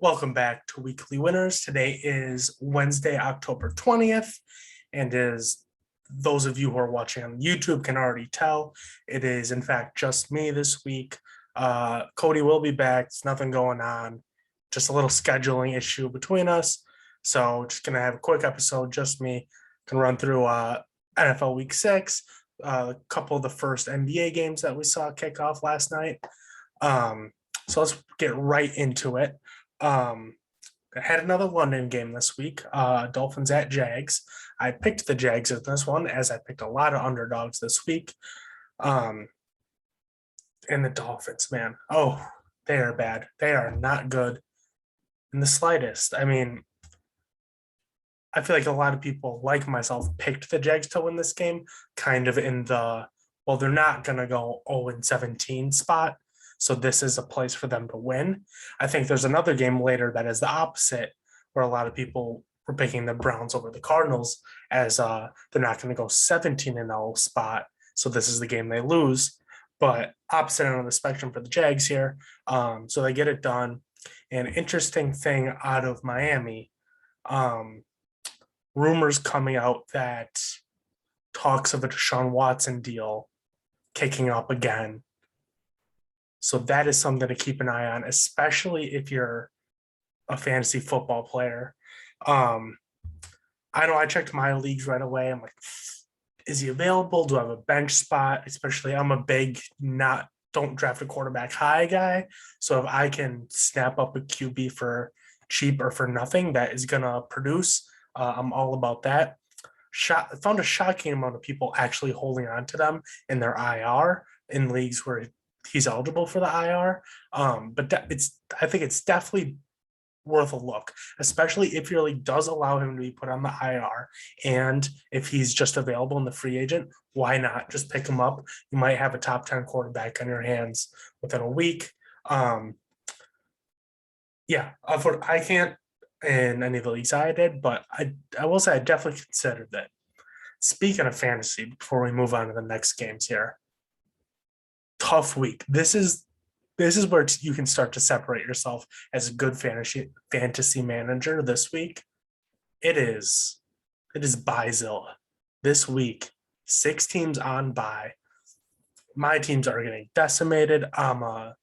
Welcome back to Weekly Winners. Today is Wednesday, October 20th, and as those of you who are watching on YouTube can already tell, it is in fact just me this week. Cody will be back. It's nothing going on, just a little scheduling issue between us. So just gonna have a quick episode, just me. Can run through NFL Week 6, a couple of the first NBA games that we saw kick off last night. So let's get right into it. I had another London game this week, Dolphins at Jags. I picked the Jags in this one as I picked a lot of underdogs this week. And the Dolphins, man, they are bad. They are not good in the slightest. I mean, I feel like a lot of people, like myself, picked the Jags to win this game, kind of in the, well, they're not going to go 0-17 spot. So this is a place for them to win. I think there's another game later that is the opposite, where a lot of people were picking the Browns over the Cardinals as they're not going to go 17-0 spot. So this is the game they lose. But opposite end of the spectrum for the Jags here. So they get it done. An interesting thing out of Miami, rumors coming out that talks of a Deshaun Watson deal kicking up again. So that is something to keep an eye on, especially if you're a fantasy football player. I know I checked my leagues right away. I'm like, is he available? Do I have a bench spot? Especially I'm a big don't draft a quarterback high guy. So if I can snap up a QB for cheap or for nothing that is going to produce, I'm all about that. Found a shocking amount of people actually holding on to them in their IR in leagues where he's eligible for the IR. But I think it's definitely worth a look, especially if your league does allow him to be put on the IR. And if he's just available in the free agent, why not just pick him up? You might have a top 10 quarterback on your hands within a week. I can't in any of the leagues I did, but I will say I definitely considered that. Speaking of fantasy, before we move on to the next games here, tough week. This is where you can start to separate yourself as a good fantasy manager this week. It is Byzilla. This week, 6 teams on bye. My teams are getting decimated. I'm a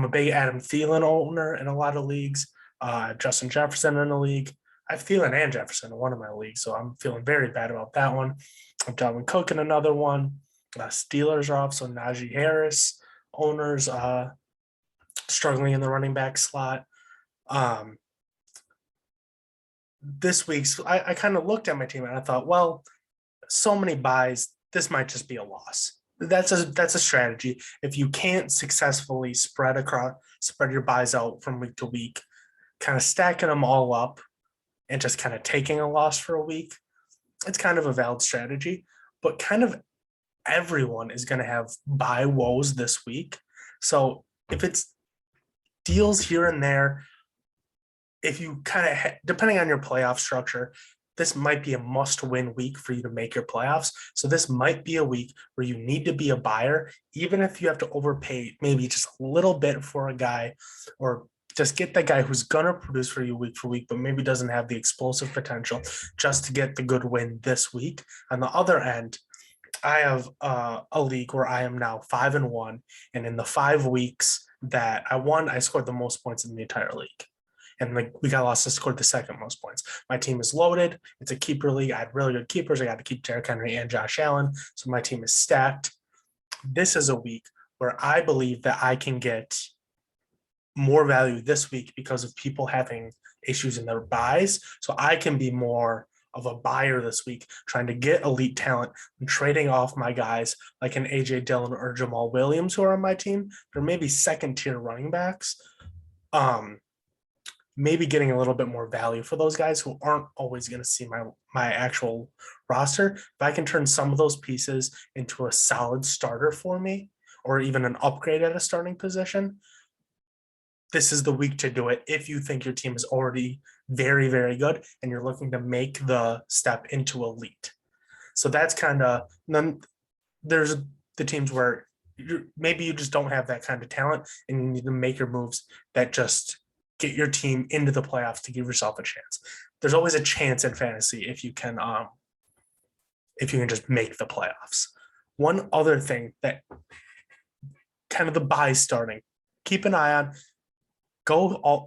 big Adam Thielen owner in a lot of leagues. Justin Jefferson in the league. I have Thielen and Jefferson in one of my leagues, so I'm feeling very bad about that one. I'm Dalvin Cook in another one. Steelers are off, so Najee Harris owners struggling in the running back slot. This week's I kind of looked at my team and I thought, well, so many buys, this might just be a loss. That's a strategy. If you can't successfully spread your buys out from week to week, kind of stacking them all up and just kind of taking a loss for a week, it's kind of a valid strategy. But kind of everyone is going to have buy woes this week. So if it's deals here and there, if you kind of, depending on your playoff structure, this might be a must-win week for you to make your playoffs. So this might be a week where you need to be a buyer, even if you have to overpay maybe just a little bit for a guy, or just get the guy who's going to produce for you week for week, but maybe doesn't have the explosive potential just to get the good win this week. On the other end, I have a league where I am now 5-1, and in the 5 weeks that I won, I scored the most points in the entire league. And we got lost to score the second most points. My team is loaded. It's a keeper league. I had really good keepers. I got to keep Derrick Henry and Josh Allen. So my team is stacked. This is a week where I believe that I can get more value this week because of people having issues in their buys. So I can be more of a buyer this week, trying to get elite talent and trading off my guys like an AJ Dillon or Jamal Williams who are on my team. They're maybe second-tier running backs. Maybe getting a little bit more value for those guys who aren't always going to see my actual roster. If I can turn some of those pieces into a solid starter for me, or even an upgrade at a starting position, this is the week to do it if you think your team is already very, very good and you're looking to make the step into elite. So that's kind of, then there's the teams where maybe you just don't have that kind of talent and you need to make your moves that just get your team into the playoffs to give yourself a chance. There's always a chance in fantasy if you can just make the playoffs. One other thing that kind of the buy starting, keep an eye on, go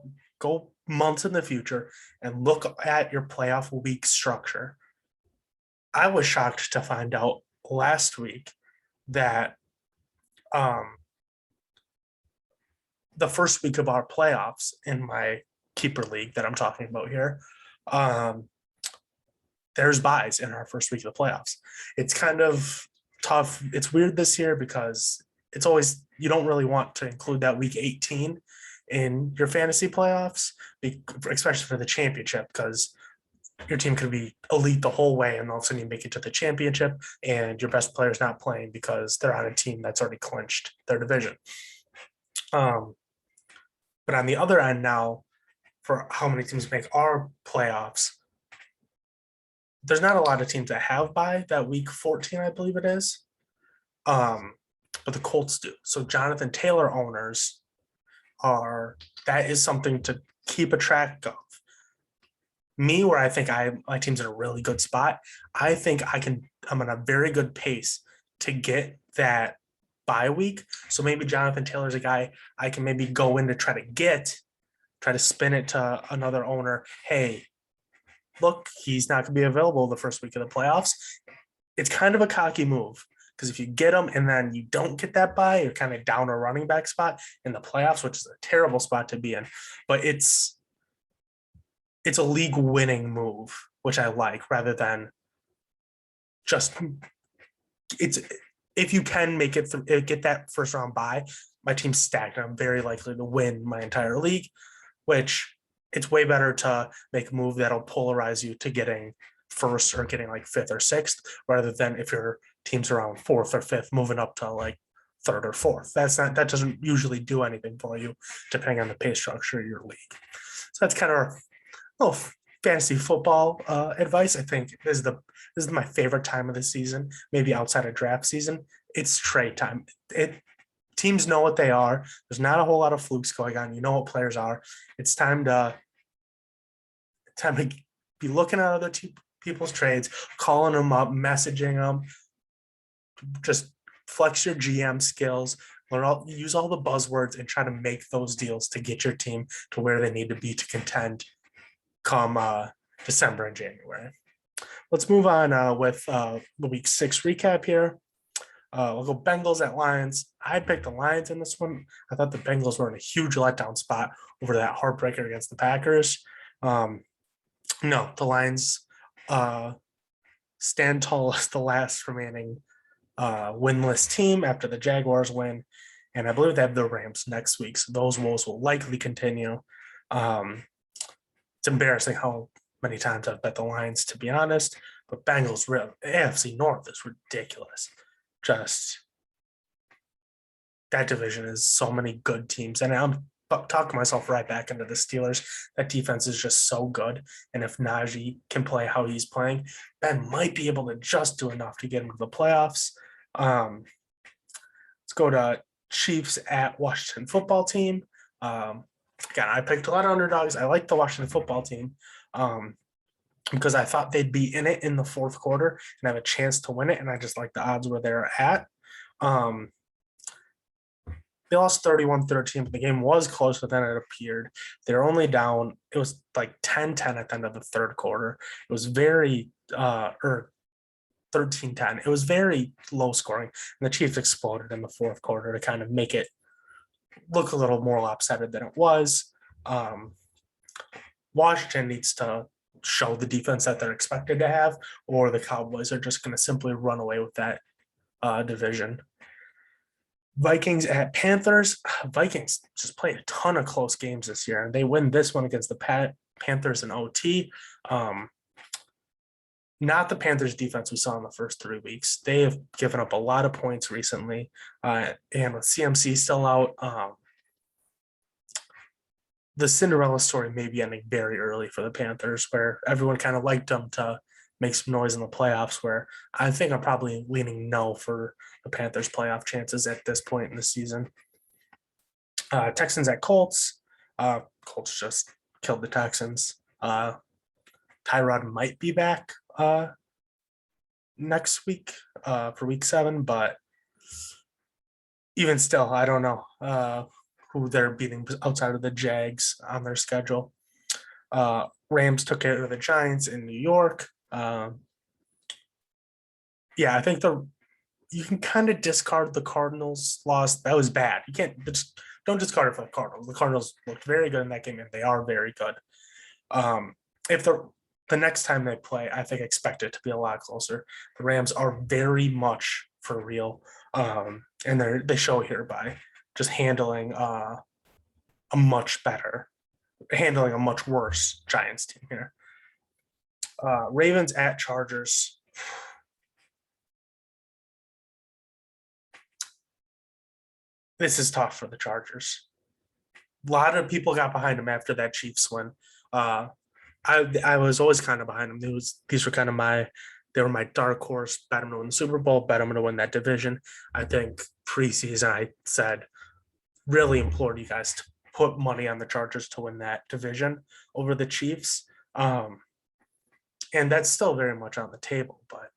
months in the future and look at your playoff week structure. I was shocked to find out last week that the first week of our playoffs in my keeper league that I'm talking about here, there's buys in our first week of the playoffs. It's kind of tough. It's weird this year because it's always, you don't really want to include that week 18 in your fantasy playoffs, especially for the championship, because your team could be elite the whole way and all of a sudden you make it to the championship and your best player is not playing because they're on a team that's already clinched their division. But on the other end now, for how many teams make our playoffs, there's not a lot of teams that have bye that week 14, I believe it is. But the Colts do. So Jonathan Taylor owners that is something to keep a track of. Me, where I think my team's in a really good spot, I think I'm on a very good pace to get that bye week. So maybe Jonathan Taylor's a guy I can maybe go in to try to spin it to another owner. Hey, look, he's not going to be available the first week of the playoffs. It's kind of a cocky move because if you get him and then you don't get that bye, you're kind of down a running back spot in the playoffs, which is a terrible spot to be in. But it's a league winning move, which I like, rather than just if you can make it through, get that first round bye, my team's stacked and I'm very likely to win my entire league, which it's way better to make a move that'll polarize you to getting first or getting like fifth or sixth, rather than if your team's around fourth or fifth, moving up to like third or fourth. That doesn't usually do anything for you, depending on the pay structure of your league. So that's kind of our little fantasy football advice. I think this is my favorite time of the season, maybe outside of draft season. It's trade time. Teams know what they are. There's not a whole lot of flukes going on. You know what players are. It's time to be looking at other people's trades, calling them up, messaging them. Just flex your GM skills, use all the buzzwords, and try to make those deals to get your team to where they need to be to contend come December and January. Let's move on with the week 6 recap here. We'll go Bengals at Lions. I picked the Lions in this one. I thought the Bengals were in a huge letdown spot over that heartbreaker against the Packers. No, the Lions stand tall as the last remaining winless team after the Jaguars win. And I believe they have the Rams next week. So those woes will likely continue. It's embarrassing how many times I've bet the Lions, to be honest. But Bengals, AFC North is ridiculous. Just that division is so many good teams. And I'm talking myself right back into the Steelers. That defense is just so good. And if Najee can play how he's playing, Ben might be able to just do enough to get him to the playoffs. Let's go to Chiefs at Washington football team. Again, I picked a lot of underdogs. I like the Washington football team because I thought they'd be in it in the fourth quarter and have a chance to win it. And I just like the odds where they're at. They lost 31-13, but the game was closer than it appeared. They're only down. It was like 10-10 at the end of the third quarter. It was very, or 13-10. It was very low scoring. And the Chiefs exploded in the fourth quarter to kind of make it look a little more lopsided than it was. Washington needs to show the defense that they're expected to have, or the Cowboys are just going to simply run away with that division. Vikings at Panthers. Vikings just played a ton of close games this year, and they win this one against the Panthers in OT. Not the Panthers defense we saw in the first 3 weeks. They have given up a lot of points recently, and with CMC still out, the Cinderella story may be ending very early for the Panthers, where everyone kind of liked them to make some noise in the playoffs, where I think I'm probably leaning no for the Panthers' playoff chances at this point in the season. Texans at Colts. Colts just killed the Texans. Tyrod might be back next week for week 7, but even still, I don't know who they're beating outside of the Jags on their schedule. Rams took care of the Giants in New York. Yeah, I think you can kind of discard the Cardinals loss. That was bad. You can't don't discard it for the Cardinals. The Cardinals looked very good in that game, and they are very good. If the next time they play, I think expect it to be a lot closer. The Rams are very much for real, and they show here by just handling a much worse Giants team here. Ravens at Chargers. This is tough for the Chargers. A lot of people got behind them after that Chiefs win. I was always kind of behind them. These were kind of they were my dark horse. Bet them to win the Super Bowl. Bet them to win that division. I think preseason I said really implored you guys to put money on the Chargers to win that division over the Chiefs. And that's still very much on the table, but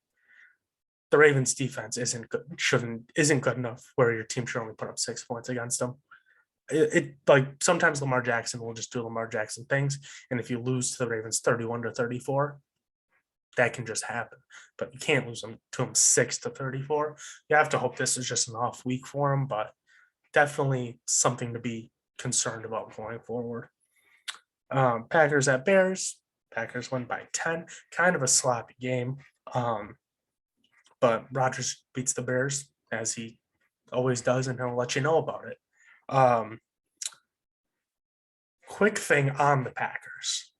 the Ravens defense isn't good enough where your team should only put up 6 points against them. It like sometimes Lamar Jackson will just do Lamar Jackson things, and if you lose to the Ravens 31-34, that can just happen. But you can't lose them to them 6-34. You have to hope this is just an off week for him, but definitely something to be concerned about going forward. Packers at Bears. Packers win by 10. Kind of a sloppy game, but Rodgers beats the Bears as he always does, and he'll let you know about it. Quick thing on the Packers.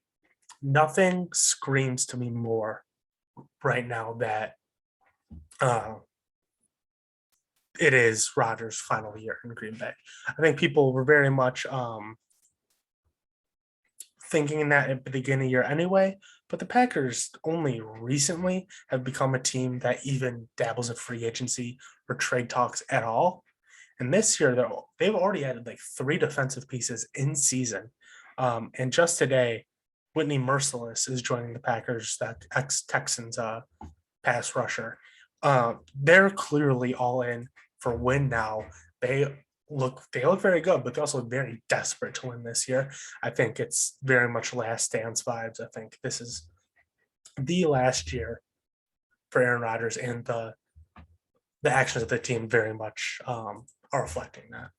Nothing screams to me more right now that it is Rodgers' final year in Green Bay. I think people were very much thinking that at the beginning of the year anyway, but the Packers only recently have become a team that even dabbles in free agency or trade talks at all. And this year, they've already added like 3 defensive pieces in season. And just today, Whitney Merciless is joining the Packers, that ex-Texans pass rusher. They're clearly all in for win now. They look very good, but they also look very desperate to win this year. I think it's very much last dance vibes. I think this is the last year for Aaron Rodgers, and the actions of the team very much are reflecting that.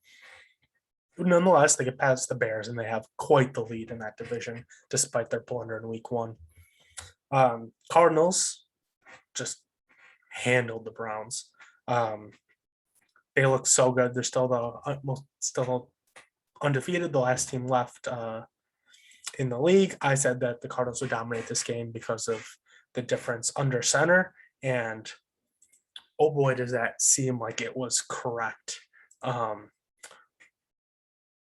Nonetheless, they get past the Bears, and they have quite the lead in that division, despite their blunder in week 1. Cardinals just handled the Browns. They look so good. They're still undefeated, the last team left in the league. I said that the Cardinals would dominate this game because of the difference under center, and oh boy, does that seem like it was correct.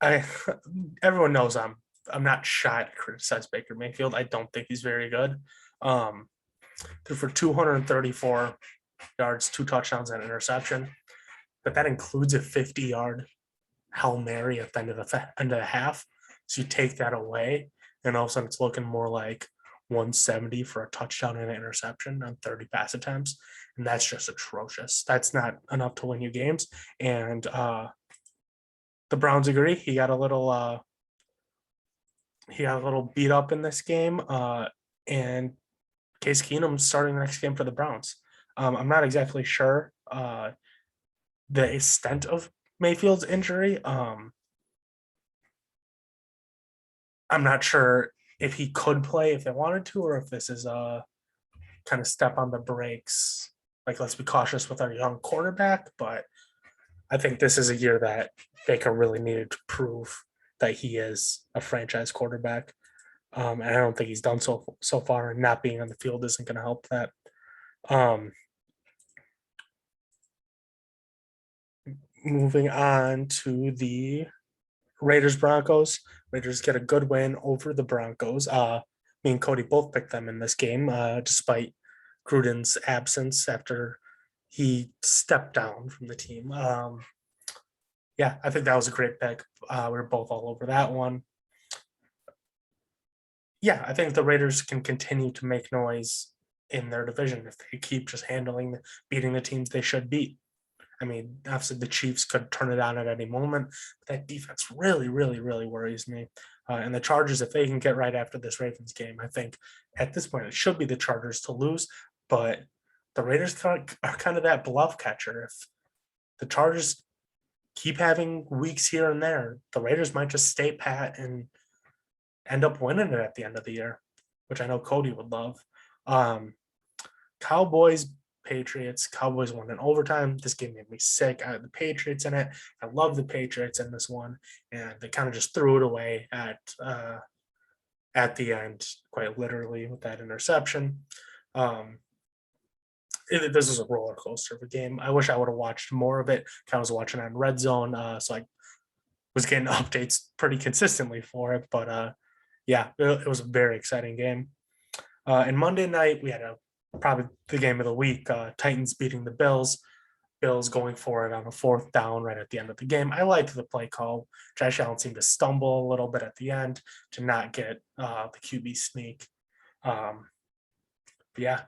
Everyone knows I'm not shy to criticize Baker Mayfield. I don't think he's very good. Threw for 234 yards, 2 touchdowns, and an interception, but that includes a 50-yard Hail Mary at the end of the half. So you take that away, and all of a sudden it's looking more like 170 for a touchdown and an interception on 30 pass attempts, and that's just atrocious. That's not enough to win you games. And the Browns agree. He got a little beat up in this game, and Case Keenum's starting the next game for the Browns. I'm not exactly sure the extent of Mayfield's injury. I'm not sure if he could play if they wanted to, or if this is a kind of step on the brakes. Like, let's be cautious with our young quarterback. But I think this is a year that Baker really needed to prove that he is a franchise quarterback. And I don't think he's done so far, and not being on the field isn't going to help that. Moving on to the Raiders-Broncos. Raiders get a good win over the Broncos. Me and Cody both picked them in this game, despite Gruden's absence after he stepped down from the team. Yeah, I think that was a great pick. We were both all over that one. yeah, I think the Raiders can continue to make noise in their division if they keep just beating the teams they should beat. I mean, obviously the Chiefs could turn it on at any moment, but that defense really, really, really worries me. And the Chargers, if they can get right after this Ravens game, I think at this point it should be the Chargers to lose. But the Raiders are kind of that bluff catcher. If the Chargers keep having weeks here and there, the Raiders might just stay pat and end up winning it at the end of the year, which I know Cody would love. Um, Cowboys, Patriots. Cowboys won in overtime. This game made me sick. I had the Patriots in it. I love the Patriots in this one, and they kind of just threw it away at the end, quite literally, with that interception. Um, this was a roller coaster of a game. I wish I would have watched more of it. I was watching on Red Zone, so I was getting updates pretty consistently for it. But yeah, it was a very exciting game. And Monday night, we had probably the game of the week. Titans beating the Bills. Bills going for it on a fourth down right at the end of the game. I liked the play call. Josh Allen seemed to stumble a little bit at the end to not get the QB sneak. Yeah,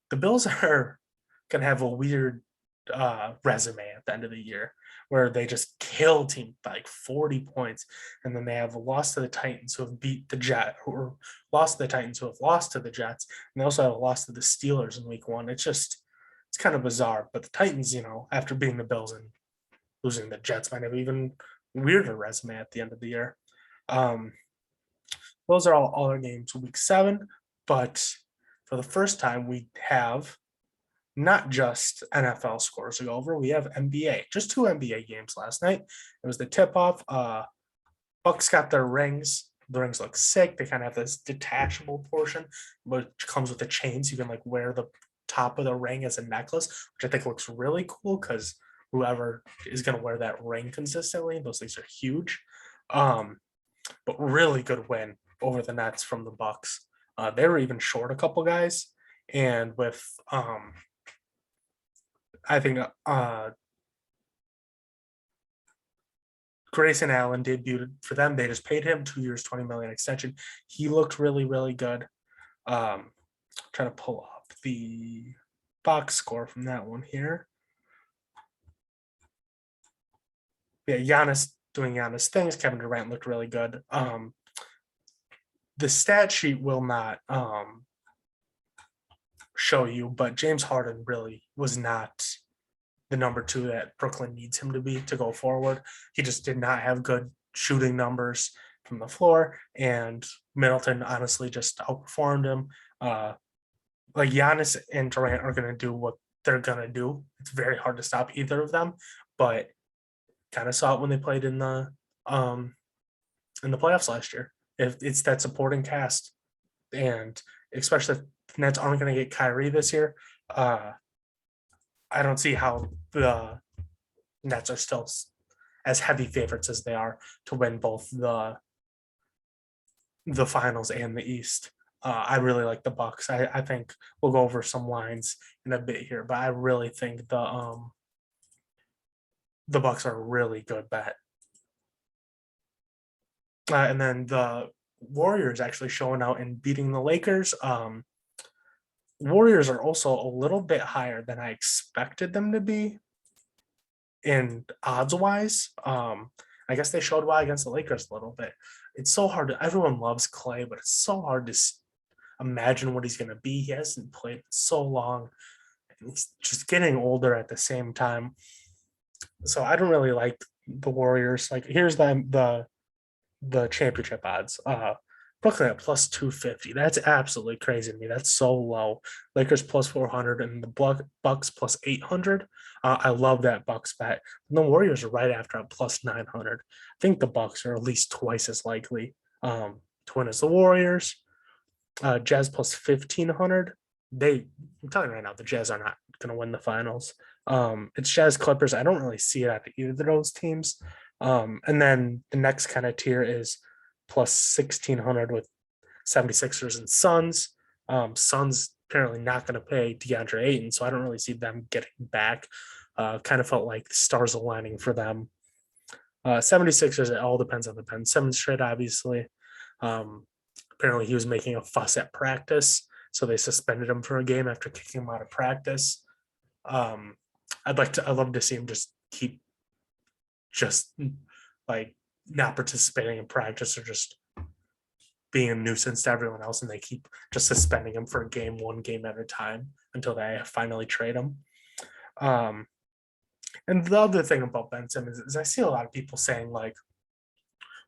the Bills are going to have a weird resume at the end of the year where they just kill teams by like 40 points. And then they have a loss to the Titans who have beat the Jets, or lost to the Titans who have lost to the Jets. And they also have a loss to the Steelers in week one. It's kind of bizarre. But the Titans, after beating the Bills and losing the Jets, might have even weirder resume at the end of the year. Those are all our games week 7. But for the first time, we have not just NFL scores to go over. We have NBA. Just 2 NBA games last night. It was the tip-off. Bucks got their rings. The rings look sick. They kind of have this detachable portion, which comes with the chains. You can like wear the top of the ring as a necklace, which I think looks really cool because whoever is going to wear that ring consistently, those things are huge. But really good win over the Nets from the Bucks. They were even short a couple guys, and with I think Grayson Allen debuted for them. They just paid him 2 years, $20 million extension. He looked really, really good. Trying to pull up the box score from that one here. Yeah, Giannis doing Giannis things. Kevin Durant looked really good. The stat sheet will not show you, but James Harden really was not the number 2 that Brooklyn needs him to be to go forward. He just did not have good shooting numbers from the floor, and Middleton honestly just outperformed him. Like Giannis and Durant are going to do what they're going to do. It's very hard to stop either of them, but kind of saw it when they played in the playoffs last year. If it's that supporting cast, and especially if the Nets aren't going to get Kyrie this year, I don't see how the Nets are still as heavy favorites as they are to win both the finals and the East. I really like the Bucks. I think we'll go over some lines in a bit here, but I really think the Bucks are a really good bet. And then the Warriors actually showing out and beating the Lakers. Warriors are also a little bit higher than I expected them to be in odds wise. I guess they showed why against the Lakers a little bit. It's so hard to, everyone loves Clay, but it's so hard to imagine what he's going to be. He hasn't played so long. And he's just getting older at the same time. So I don't really like the Warriors. Like here's the championship odds. Brooklyn at plus 250. That's absolutely crazy to me. That's so low. Lakers plus 400 and the Bucks plus 800. I love that Bucks bet. And the Warriors are right after at plus 900. I think the Bucks are at least twice as likely to win as the Warriors. Jazz plus 1500. I'm telling you right now, the Jazz are not going to win the finals. It's Jazz Clippers. I don't really see it at either of those teams. And then the next kind of tier is plus 1600 with 76ers and Suns. Suns apparently not going to pay DeAndre Ayton, so I don't really see them getting back. Kind of felt like the stars aligning for them. 76ers, it all depends on the Ben Simmons trade, obviously. Apparently, he was making a fuss at practice, so they suspended him for a game after kicking him out of practice. Um, I'd love to see him just keep just like not participating in practice or just being a nuisance to everyone else, and they keep just suspending him for a game, one game at a time until they finally trade him. Um, and the other thing about Ben Simmons is I see a lot of people saying like,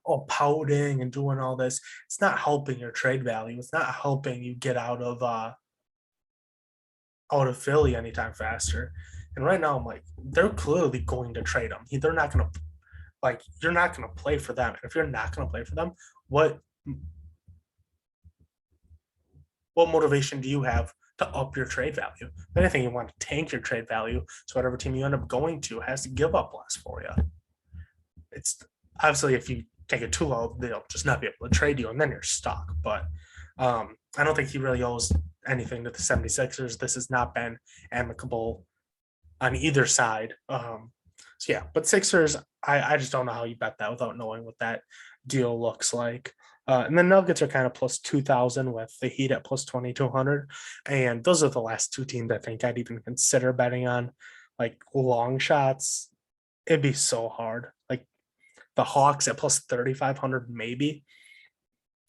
"Oh, pouting and doing all this. It's not helping your trade value. It's not helping you get out of Philly anytime faster." And right now, I'm like, they're clearly going to trade him. They're not going to like you're not going to play for them. And if you're not going to play for them, what motivation do you have to up your trade value? If anything, you want to tank your trade value, so whatever team you end up going to has to give up less for you. It's obviously if you take it too low, they'll just not be able to trade you, and then you're stuck. But I don't think he really owes anything to the 76ers. This has not been amicable on either side. So yeah, but Sixers, I just don't know how you bet that without knowing what that deal looks like. And the Nuggets are kind of plus 2,000 with the Heat at plus 2,200. And those are the last two teams I think I'd even consider betting on. Like long shots, it'd be so hard. Like the Hawks at plus 3,500, maybe.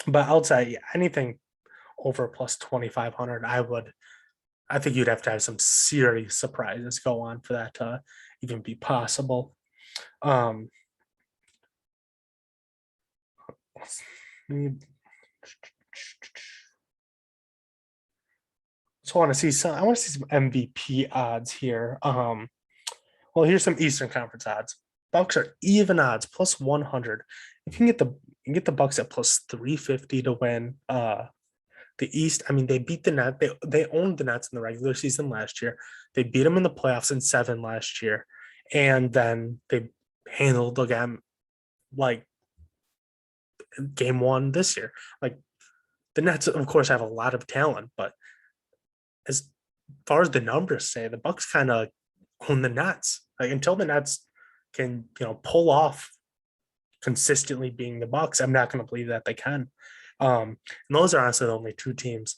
But outside, yeah, anything over plus 2,500, I think you'd have to have some serious surprises go on for that to even be possible. Um, so I want to see some MVP odds here. Well, here's some Eastern Conference odds. Bucks are even odds, plus 100. If you can get the Bucks at plus 350 to win the East. I mean, they beat the Nets. They owned the Nets in the regular season last year. They beat them in the playoffs in 7 last year, and then they handled the game like game 1 this year. Like the Nets, of course, have a lot of talent, but as far as the numbers say, the Bucks kind of own the Nets. Like until the Nets can pull off consistently being the Bucks, I'm not going to believe that they can. And those are honestly the only two teams.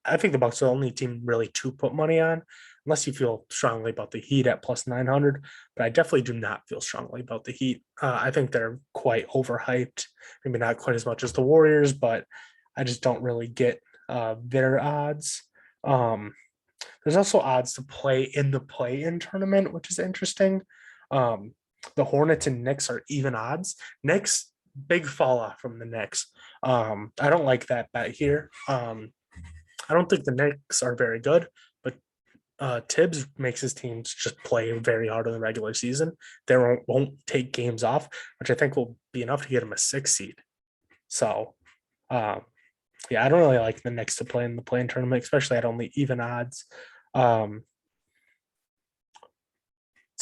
I think the Bucks are the only team really to put money on, unless you feel strongly about the Heat at plus 900. But I definitely do not feel strongly about the Heat. I think they're quite overhyped. Maybe not quite as much as the Warriors, but I just don't really get their odds. There's also odds to play in the play-in tournament, which is interesting. The Hornets and Knicks are even odds. Knicks, big fall off from the Knicks. I don't like that bet here. I don't think the Knicks are very good, but Tibbs makes his teams just play very hard in the regular season. They won't take games off, which I think will be enough to get him a 6 seed. So, yeah, I don't really like the Knicks to play in the play-in tournament, especially at only even odds.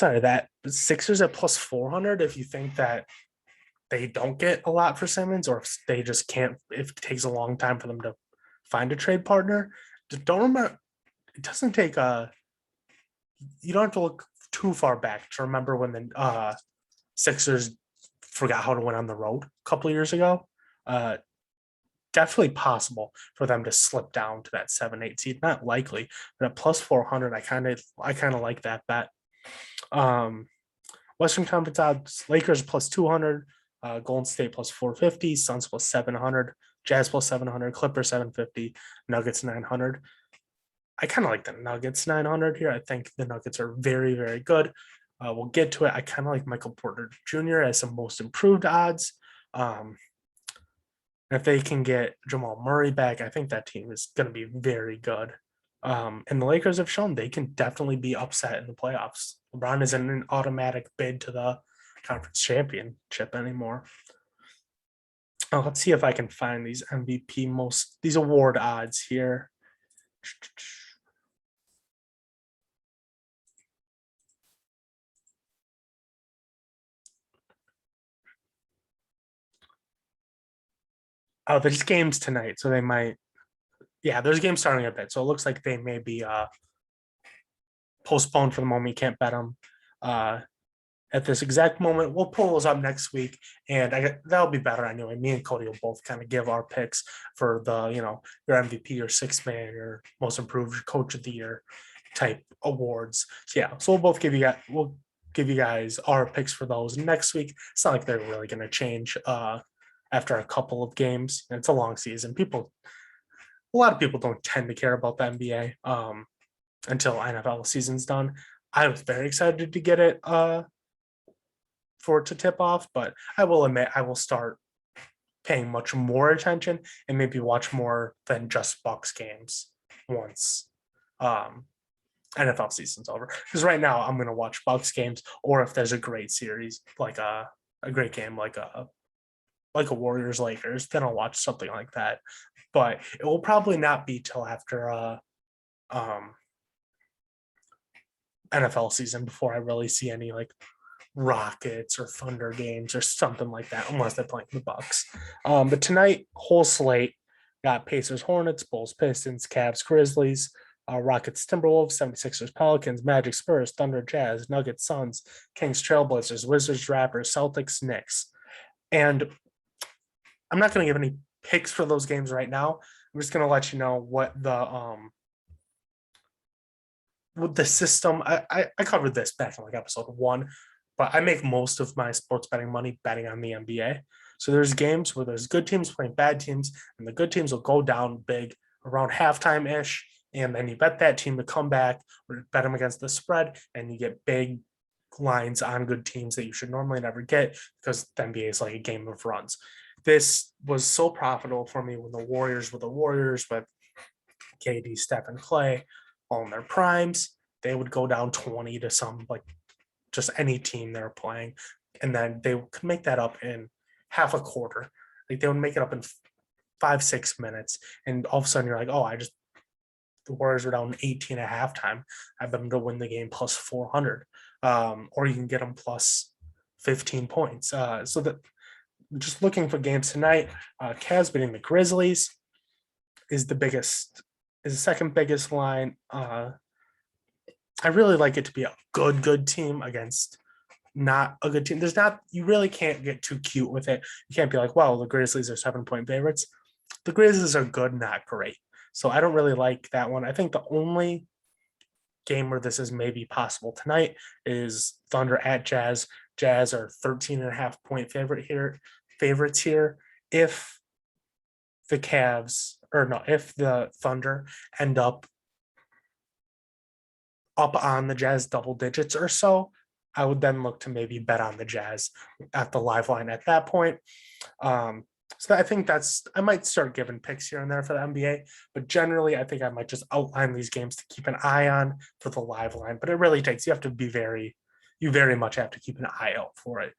That Sixers at plus 400. If you think that they don't get a lot for Simmons, or if they just can't, if it takes a long time for them to find a trade partner, don't remember. It doesn't take you don't have to look too far back to remember when the Sixers forgot how to win on the road a couple of years ago. Definitely possible for them to slip down to that 7-8 seed. Not likely, but at plus 400, I kind of like that bet. Western Conference odds: Lakers plus 200, Golden State plus 450, Suns plus 700, Jazz plus 700, Clippers 750, Nuggets 900. I kind of like the Nuggets 900 here. I think the Nuggets are very, very good. We'll get to it. I kind of like Michael Porter Jr. as some most improved odds. If they can get Jamal Murray back, I think that team is going to be very good. And the Lakers have shown they can definitely be upset in the playoffs. LeBron isn't an automatic bid to the conference championship anymore. Let's see if I can find these these award odds here. Oh, there's games tonight, so they might. Yeah, there's games starting a bit, so it looks like they may be postponed for the moment. You can't bet them. at this exact moment. We'll pull those up next week, and that'll be better anyway. Me and Cody will both kind of give our picks for the, your MVP, your sixth man, your most improved coach of the year type awards. So yeah, so we'll give you guys our picks for those next week. It's not like they're really going to change after a couple of games. It's a long season. A lot of people don't tend to care about the NBA until NFL season's done. I was very excited to get it for it to tip off, but I will admit I will start paying much more attention and maybe watch more than just Bucks games once NFL season's over. Because right now I'm gonna watch Bucks games, or if there's a great series like a great game like a Warriors Lakers, then I'll watch something like that. But it will probably not be till after NFL season before I really see any like Rockets or Thunder games or something like that, unless they're playing the Bucks. But tonight, whole slate got Pacers, Hornets, Bulls, Pistons, Cavs, Grizzlies, Rockets, Timberwolves, 76ers, Pelicans, Magic, Spurs, Thunder, Jazz, Nuggets, Suns, Kings, Trailblazers, Wizards, Raptors, Celtics, Knicks. And I'm not going to give any picks for those games right now. I'm just going to let you know what the system. I covered this back in like episode 1, but I make most of my sports betting money betting on the NBA. So there's games where there's good teams playing bad teams, and the good teams will go down big around halftime ish, and then you bet that team to come back or bet them against the spread, and you get big lines on good teams that you should normally never get because the NBA is like a game of runs. This was so profitable for me when the Warriors were the Warriors with KD, Steph, and Clay all in their primes. They would go down 20 to some, like just any team they're playing, and then they could make that up in half a quarter. Like they would make it up in 5-6 minutes, and all of a sudden you're like, oh, the Warriors were down 18 at halftime. I bet them to win the game plus 400, or you can get them plus 15 points. So that just looking for games tonight, Cavs beating the Grizzlies is the second biggest line. I really like it to be a good team against not a good team. You really can't get too cute with it. You can't be like, well, the Grizzlies are 7-point favorites. The Grizzlies are good, not great. So I don't really like that one. I think the only game where this is maybe possible tonight is Thunder at Jazz. Jazz are 13.5-point favorites here. If the Thunder end up on the Jazz double digits or so, I would then look to maybe bet on the Jazz at the live line at that point. So I think I might start giving picks here and there for the NBA, but generally I think I might just outline these games to keep an eye on for the live line. But it really takes, you very much have to keep an eye out for it.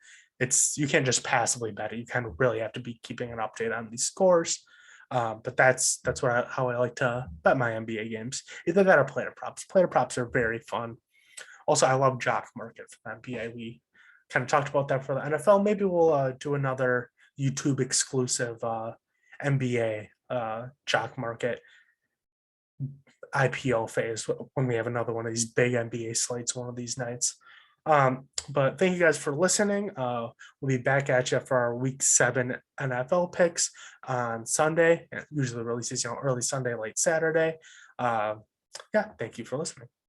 You can't just passively bet it. You kind of really have to be keeping an update on these scores. But that's how I like to bet my NBA games. Either that or player props. Player props are very fun. Also, I love jock market for the NBA. We kind of talked about that for the NFL. Maybe we'll do another YouTube exclusive NBA jock market IPO phase when we have another one of these big NBA slates one of these nights. But thank you guys for listening. We'll be back at you for our week 7 NFL picks on Sunday. It usually releases early Sunday, late Saturday. Yeah, thank you for listening.